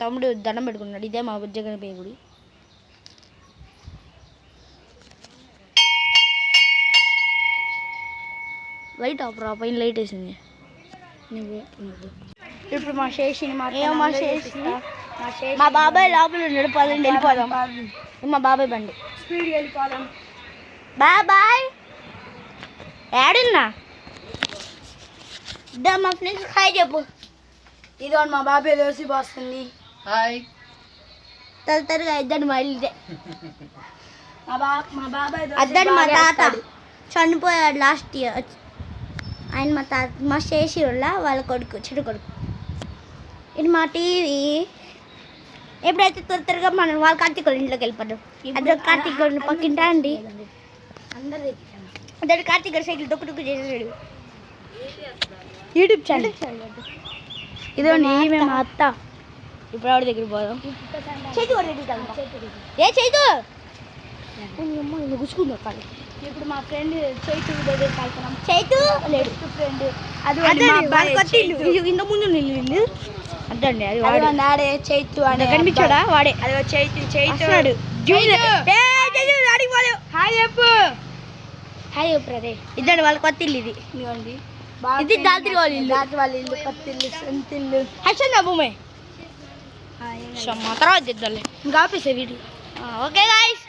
తమ్ముడు దండం పెట్టుకున్నాడు. ఇదే మా బుజ్జగన పేరు గుడి. లైట్ ఆపరా, పైన లైట్ వేసింది. ఇప్పుడు మా శేషిని మా బాబాయ్ లోపల ఉన్నాడు. పదండి వెళ్ళిపోదాం. మా బాబాయ్ బండి స్పీడ్ వెళ్ళిపోదాం. బాబాయ్ ఏడున్నా మా ఫ్రెండ్స్ హాయ్ చెప్పు. ఇదో మా బాబాయ్ దోసి పోస్తుంది. హాయ్. తరతరగా ఇద్దరు మా ఇల్లుదే. మా బాబాయ్ అద్దరు మా తాత చనిపోయాడు లాస్ట్ ఇయర్. ఆయన మా తాత మా శేషి వాళ్ళ కొడుకు, చెడు కొడుకు. ఇది మా టీవీ. ఎప్పుడైతే త్వరగా మనం వాళ్ళ కార్తీక్ వాళ్ళ ఇంట్లోకి వెళ్ళిపోతాం. అద్దరు కార్తీక్ వాళ్ళ పక్కింటా అండి. అద్దరు కార్తీక్ గారు సైకిల్ టొక్కు చేసాడు. YouTube channel. ఇదండి మేము మా అత్త. ఇప్పుడు ఆవిడ దగ్గర పోదాం. చైతు ఏ చైతు గుచ్చుకుందా కాదు. ఇప్పుడు మా ఫ్రెండ్ చైతు దగ్గరికి వెళ్తున్నాం. చైతు లేడు ఫ్రెండ్. అది ఇంత ముందు ఇల్లు అద్దండి. అది ఆడే చైతు అని కనిపించాడా? వాడే. అది చైతు హాయ్ చెప్పు. హాయ్ చెప్పు అదే. ఇద్దండి వాళ్ళ కొత్త ఇల్లు ఇది. ఇది దాత్రి వాళ్ళ ఇల్లు. వాళ్ళ ఇల్లు కొత్త ఇల్లు, సొంత ఇల్లు. హర్షణ భూమి తర్వాత ఇద్దాంలే. ఇంకా ఆపేసే వీడియో. Okay guys.